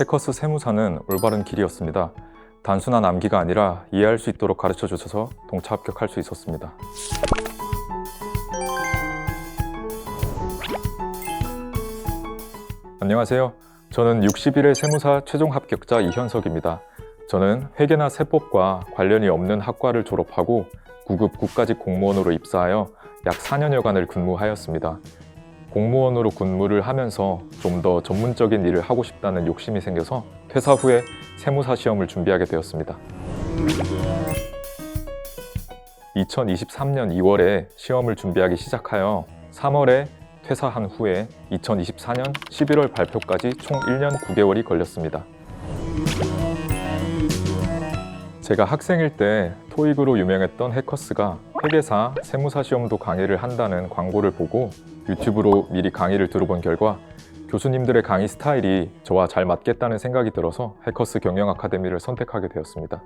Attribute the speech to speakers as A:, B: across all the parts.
A: 해커스 세무사는 올바른 길이었습니다. 단순한 암기가 아니라 이해할 수 있도록 가르쳐 주셔서 동차 합격할 수 있었습니다. 안녕하세요. 저는 61회 세무사 최종 합격자 이현석입니다. 저는 회계나 세법과 관련이 없는 학과를 졸업하고 9급 국가직 공무원으로 입사하여 약 4년여간을 근무하였습니다. 공무원으로 근무를 하면서 좀 더 전문적인 일을 하고 싶다는 욕심이 생겨서 퇴사 후에 세무사 시험을 준비하게 되었습니다. 2023년 2월에 시험을 준비하기 시작하여 3월에 퇴사한 후에 2024년 11월 발표까지 총 1년 9개월이 걸렸습니다. 제가 학생일 때 토익으로 유명했던 해커스가 회계사, 세무사 시험도 강의를 한다는 광고를 보고 유튜브로 미리 강의를 들어본 결과 교수님들의 강의 스타일이 저와 잘 맞겠다는 생각이 들어서 해커스 경영 아카데미를 선택하게 되었습니다.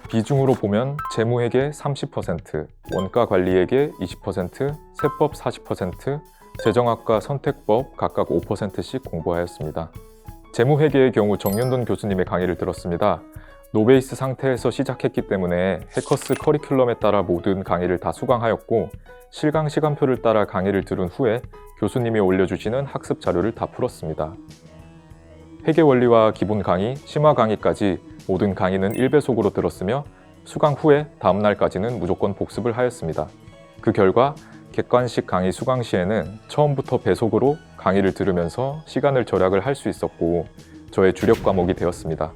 A: 비중으로 보면 재무회계 30%, 원가관리회계 20%, 세법 40%, 재정학과 선택법 각각 5%씩 공부하였습니다. 재무회계의 경우 정윤돈 교수님의 강의를 들었습니다. 노베이스 상태에서 시작했기 때문에 해커스 커리큘럼에 따라 모든 강의를 다 수강하였고 실강 시간표를 따라 강의를 들은 후에 교수님이 올려주시는 학습 자료를 다 풀었습니다. 회계 원리와 기본 강의, 심화 강의까지 모든 강의는 1배속으로 들었으며 수강 후에 다음 날까지는 무조건 복습을 하였습니다. 그 결과 객관식 강의 수강 시에는 처음부터 배속으로 강의를 들으면서 시간을 절약을 할 수 있었고 저의 주력 과목이 되었습니다.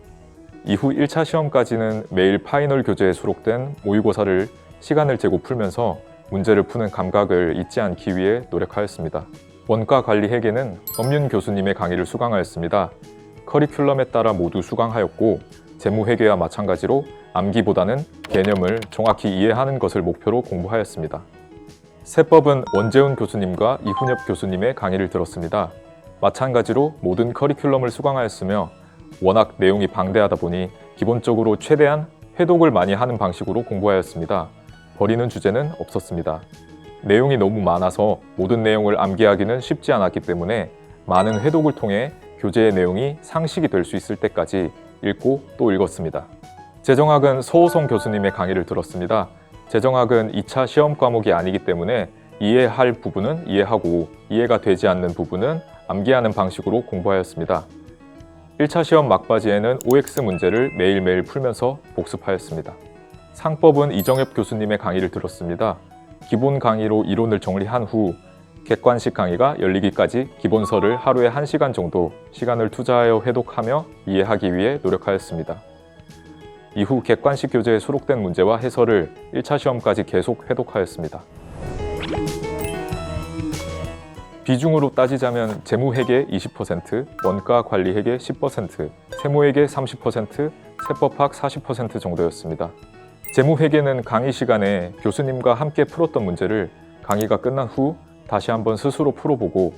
A: 이후 1차 시험까지는 매일 파이널 교재에 수록된 모의고사를 시간을 재고 풀면서 문제를 푸는 감각을 잊지 않기 위해 노력하였습니다. 원가관리회계는 엄윤 교수님의 강의를 수강하였습니다. 커리큘럼에 따라 모두 수강하였고 재무회계와 마찬가지로 암기보다는 개념을 정확히 이해하는 것을 목표로 공부하였습니다. 세법은 원재훈 교수님과 이훈엽 교수님의 강의를 들었습니다. 마찬가지로 모든 커리큘럼을 수강하였으며 워낙 내용이 방대하다 보니 기본적으로 최대한 회독을 많이 하는 방식으로 공부하였습니다. 버리는 주제는 없었습니다. 내용이 너무 많아서 모든 내용을 암기하기는 쉽지 않았기 때문에 많은 회독을 통해 교재의 내용이 상식이 될 수 있을 때까지 읽고 또 읽었습니다. 재정학은 서호성 교수님의 강의를 들었습니다. 재정학은 2차 시험 과목이 아니기 때문에 이해할 부분은 이해하고 이해가 되지 않는 부분은 암기하는 방식으로 공부하였습니다. 1차 시험 막바지에는 OX 문제를 매일매일 풀면서 복습하였습니다. 상법은 이정엽 교수님의 강의를 들었습니다. 기본 강의로 이론을 정리한 후 객관식 강의가 열리기까지 기본서를 하루에 1시간 정도 시간을 투자하여 회독하며 이해하기 위해 노력하였습니다. 이후 객관식 교재에 수록된 문제와 해설을 1차 시험까지 계속 회독하였습니다. 비중으로 따지자면 재무회계 20%, 원가관리회계 10%, 세무회계 30%, 세법학 40% 정도였습니다. 재무회계는 강의 시간에 교수님과 함께 풀었던 문제를 강의가 끝난 후 다시 한번 스스로 풀어보고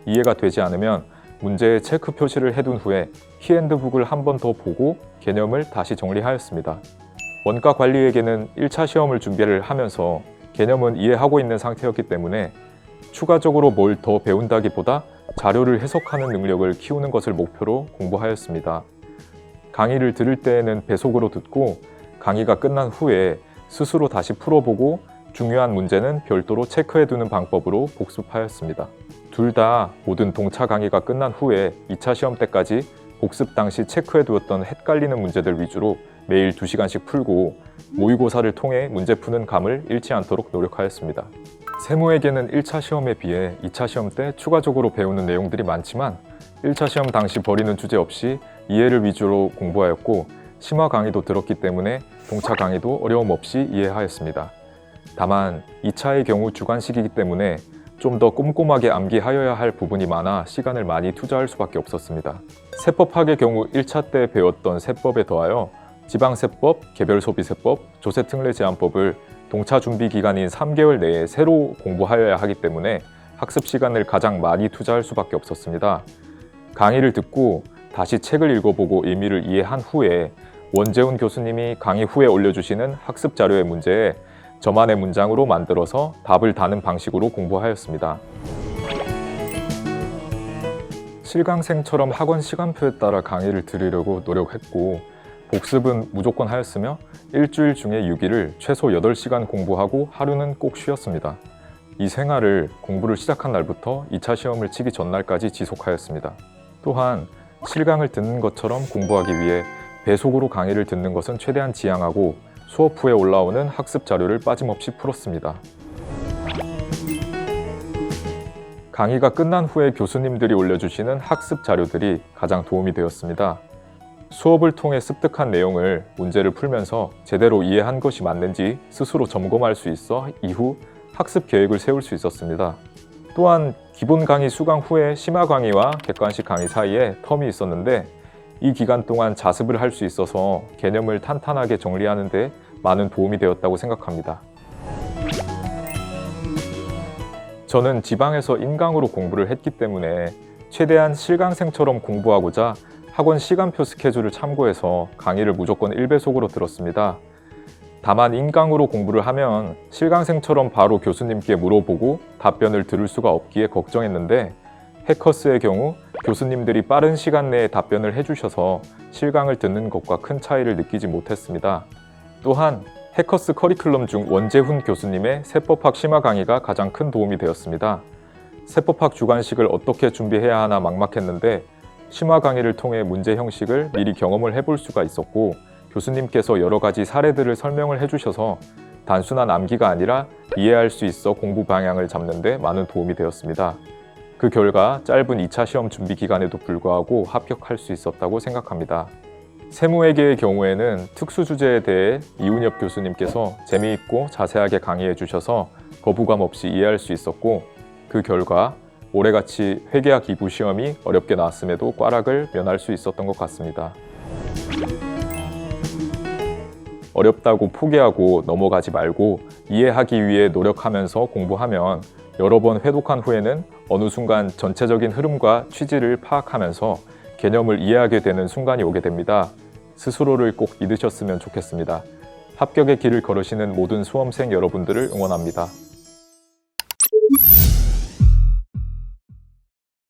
A: 이해가 되지 않으면 문제에 체크 표시를 해둔 후에 키핸드북을 한 번 더 보고 개념을 다시 정리하였습니다. 원가관리회계는 1차 시험을 준비를 하면서 개념은 이해하고 있는 상태였기 때문에 추가적으로 뭘 더 배운다기보다 자료를 해석하는 능력을 키우는 것을 목표로 공부하였습니다. 강의를 들을 때에는 배속으로 듣고 강의가 끝난 후에 스스로 다시 풀어보고 중요한 문제는 별도로 체크해두는 방법으로 복습하였습니다. 둘 다 모든 동차 강의가 끝난 후에 2차 시험 때까지 복습 당시 체크해두었던 헷갈리는 문제들 위주로 매일 2시간씩 풀고 모의고사를 통해 문제 푸는 감을 잃지 않도록 노력하였습니다. 세무회계는 1차 시험에 비해 2차 시험 때 추가적으로 배우는 내용들이 많지만 1차 시험 당시 버리는 주제 없이 이해를 위주로 공부하였고 심화 강의도 들었기 때문에 동차 강의도 어려움 없이 이해하였습니다. 다만 2차의 경우 주관식이기 때문에 좀 더 꼼꼼하게 암기하여야 할 부분이 많아 시간을 많이 투자할 수밖에 없었습니다. 세법학의 경우 1차 때 배웠던 세법에 더하여 지방세법, 개별소비세법, 조세특례제한법을 동차 준비 기간인 3개월 내에 새로 공부하여야 하기 때문에 학습 시간을 가장 많이 투자할 수밖에 없었습니다. 강의를 듣고 다시 책을 읽어보고 의미를 이해한 후에 원재훈 교수님이 강의 후에 올려주시는 학습 자료의 문제에 저만의 문장으로 만들어서 답을 다는 방식으로 공부하였습니다. 실강생처럼 학원 시간표에 따라 강의를 들으려고 노력했고 복습은 무조건 하였으며 일주일 중에 6일을 최소 8시간 공부하고 하루는 꼭 쉬었습니다. 이 생활을 공부를 시작한 날부터 2차 시험을 치기 전날까지 지속하였습니다. 또한 실강을 듣는 것처럼 공부하기 위해 배속으로 강의를 듣는 것은 최대한 지양하고 수업 후에 올라오는 학습 자료를 빠짐없이 풀었습니다. 강의가 끝난 후에 교수님들이 올려주시는 학습 자료들이 가장 도움이 되었습니다. 수업을 통해 습득한 내용을 문제를 풀면서 제대로 이해한 것이 맞는지 스스로 점검할 수 있어 이후 학습 계획을 세울 수 있었습니다. 또한 기본 강의 수강 후에 심화 강의와 객관식 강의 사이에 텀이 있었는데 이 기간 동안 자습을 할 수 있어서 개념을 탄탄하게 정리하는 데 많은 도움이 되었다고 생각합니다. 저는 지방에서 인강으로 공부를 했기 때문에 최대한 실강생처럼 공부하고자 학원 시간표 스케줄을 참고해서 강의를 무조건 1배속으로 들었습니다. 다만 인강으로 공부를 하면 실강생처럼 바로 교수님께 물어보고 답변을 들을 수가 없기에 걱정했는데 해커스의 경우 교수님들이 빠른 시간 내에 답변을 해주셔서 실강을 듣는 것과 큰 차이를 느끼지 못했습니다. 또한 해커스 커리큘럼 중 원재훈 교수님의 세법학 심화 강의가 가장 큰 도움이 되었습니다. 세법학 주관식을 어떻게 준비해야 하나 막막했는데 심화 강의를 통해 문제 형식을 미리 경험을 해볼 수가 있었고 교수님께서 여러 가지 사례들을 설명을 해주셔서 단순한 암기가 아니라 이해할 수 있어 공부 방향을 잡는 데 많은 도움이 되었습니다. 그 결과 짧은 2차 시험 준비 기간에도 불구하고 합격할 수 있었다고 생각합니다. 세무회계의 경우에는 특수 주제에 대해 이훈엽 교수님께서 재미있고 자세하게 강의해 주셔서 거부감 없이 이해할 수 있었고 그 결과 올해같이 회계학 2부 시험이 어렵게 나왔음에도 꽈락을 면할 수 있었던 것 같습니다. 어렵다고 포기하고 넘어가지 말고 이해하기 위해 노력하면서 공부하면 여러 번 회독한 후에는 어느 순간 전체적인 흐름과 취지를 파악하면서 개념을 이해하게 되는 순간이 오게 됩니다. 스스로를 꼭 믿으셨으면 좋겠습니다. 합격의 길을 걸으시는 모든 수험생 여러분들을 응원합니다.